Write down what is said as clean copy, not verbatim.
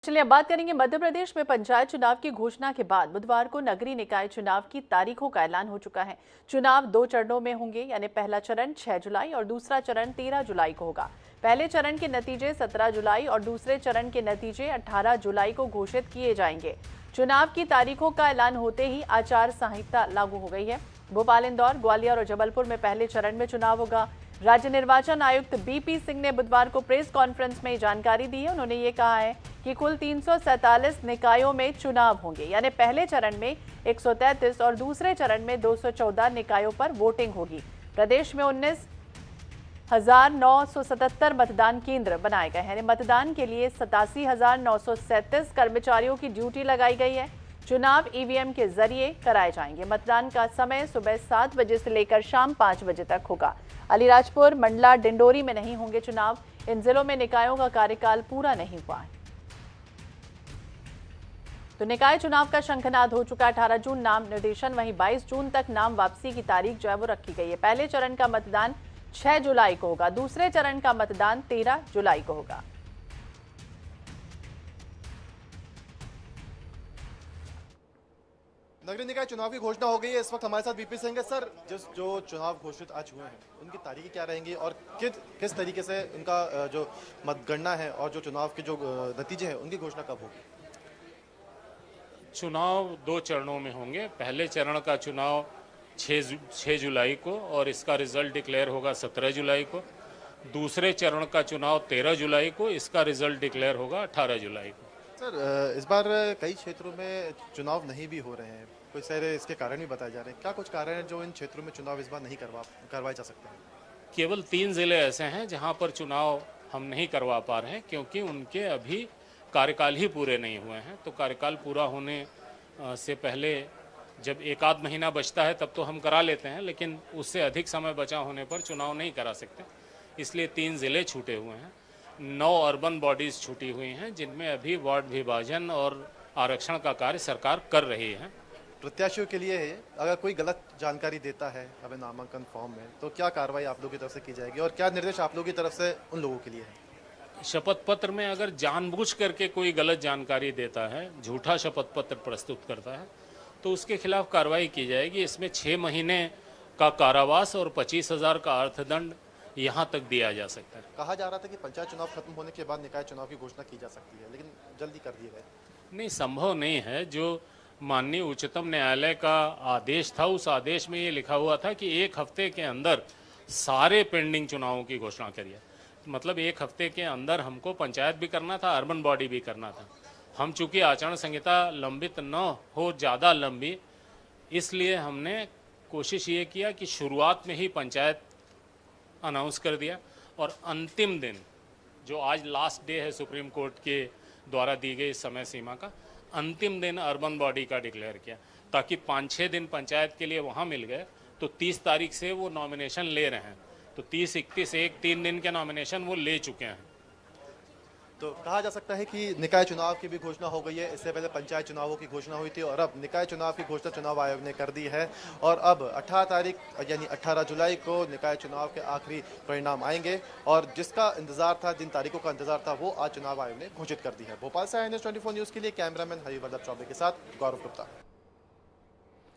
चलिए अब बात करेंगे मध्य प्रदेश में पंचायत चुनाव की घोषणा के बाद बुधवार को नगरीय निकाय चुनाव की तारीखों का ऐलान हो चुका है। चुनाव 2 चरणों में होंगे, यानी पहला चरण 6 जुलाई और दूसरा चरण 13 जुलाई को होगा। पहले चरण के नतीजे 17 जुलाई और दूसरे चरण के नतीजे 18 जुलाई को घोषित किए जाएंगे। चुनाव की तारीखों का ऐलान होते ही आचार संहिता लागू हो गई है। भोपाल, इंदौर, ग्वालियर और जबलपुर में पहले चरण में चुनाव होगा। राज्य निर्वाचन आयुक्त बीपी सिंह ने बुधवार को प्रेस कॉन्फ्रेंस में जानकारी दी है। उन्होंने ये कहा है कि कुल 347 निकायों में चुनाव होंगे, यानी पहले चरण में 133 और दूसरे चरण में 214 निकायों पर वोटिंग होगी। प्रदेश में 19,977 मतदान केंद्र बनाए गए हैं। मतदान के लिए 87,937 कर्मचारियों की ड्यूटी लगाई गई है। चुनाव ईवीएम के जरिए कराए जाएंगे। मतदान का समय सुबह 7 बजे से लेकर शाम 5 बजे तक होगा। अलीराजपुर, मंडला, डिंडोरी में नहीं होंगे चुनाव। इन जिलों में निकायों का कार्यकाल पूरा नहीं हुआ है। तो निकाय चुनाव का शंखनाद हो चुका। 18 जून नाम निर्देशन, वहीं 22 जून तक नाम वापसी की तारीख जो है वो रखी गई है। पहले चरण का मतदान 6 जुलाई को होगा, दूसरे चरण का मतदान 13 जुलाई को होगा। नगरीय निकाय चुनाव की घोषणा हो गई है। इस वक्त हमारे साथ बीपी सिंह है। सर, जो चुनाव घोषित आज हुए हैं उनकी तारीखें क्या रहेंगी और किस तरीके से उनका जो मतगणना है और जो चुनाव के जो नतीजे हैं उनकी घोषणा कब होगी? चुनाव 2 चरणों में होंगे। पहले चरण का चुनाव 6 जुलाई को और इसका रिजल्ट डिक्लेयर होगा 17 जुलाई को। दूसरे चरण का चुनाव 13 जुलाई को, इसका रिजल्ट डिक्लेयर होगा 18 जुलाई को। सर, इस बार कई क्षेत्रों में चुनाव नहीं भी हो रहे हैं, कुछ सारे इसके कारण भी बताए जा रहे हैं। क्या कुछ कारण है जो इन क्षेत्रों में चुनाव इस बार नहीं करवाए जा सकते हैं? केवल 3 जिले ऐसे हैं जहां पर चुनाव हम नहीं करवा पा रहे हैं क्योंकि उनके अभी कार्यकाल ही पूरे नहीं हुए हैं। तो कार्यकाल पूरा होने से पहले जब एक आध महीना बचता है तब तो हम करा लेते हैं, लेकिन उससे अधिक समय बचा होने पर चुनाव नहीं करा सकते। इसलिए 3 जिले छूटे हुए हैं। 9 अर्बन बॉडीज़ छूटी हुई हैं जिनमें अभी वार्ड विभाजन और आरक्षण का कार्य सरकार कर रही है। प्रत्याशियों के लिए अगर कोई गलत जानकारी देता है हमें नामांकन फॉर्म में, तो क्या कार्रवाई आप लोगों की तरफ से की जाएगी और क्या निर्देश आप लोगों की तरफ से उन लोगों के लिए है? शपथ पत्र में अगर जानबूझ करके कोई गलत जानकारी देता है, झूठा शपथ पत्र प्रस्तुत करता है, तो उसके खिलाफ कार्रवाई की जाएगी। इसमें 6 महीने का कारावास और 25,000 का अर्थदंड यहाँ तक दिया जा सकता है। कहा जा रहा था कि पंचायत चुनाव खत्म होने के बाद निकाय चुनाव की घोषणा की जा सकती है, लेकिन जल्दी कर दिए गए। नहीं, संभव नहीं है। जो माननीय उच्चतम न्यायालय का आदेश था, उस आदेश में ये लिखा हुआ था कि 1 हफ्ते के अंदर सारे पेंडिंग चुनावों की घोषणा करिए। मतलब 1 हफ्ते के अंदर हमको पंचायत भी करना था, अर्बन बॉडी भी करना था। हम चूंकि आचरण संहिता लंबित न हो ज़्यादा लंबी, इसलिए हमने कोशिश ये किया कि शुरुआत में ही पंचायत अनाउंस कर दिया और अंतिम दिन, जो आज लास्ट डे है सुप्रीम कोर्ट के द्वारा दी गई समय सीमा का, अंतिम दिन अर्बन बॉडी का डिक्लेयर किया, ताकि 5-6 दिन पंचायत के लिए वहाँ मिल गए। तो 30 तारीख से वो नॉमिनेशन ले रहे हैं, तो 30, 31, 3 दिन के नॉमिनेशन वो ले चुके हैं। तो कहा जा सकता है कि निकाय चुनाव की भी घोषणा हो गई है। इससे पहले पंचायत चुनावों की घोषणा हुई थी और अब निकाय चुनाव की घोषणा चुनाव आयोग ने कर दी है। और अब 18 तारीख यानी 18 जुलाई को निकाय चुनाव के आखिरी परिणाम आएंगे और जिसका इंतजार था, जिन तारीखों का इंतजार था, वो आज चुनाव आयोग ने घोषित कर दी है। भोपाल से INS 24 न्यूज़ के लिए कैमरामैन हरिवर्धन चौबे के साथ गौरव गुप्ता।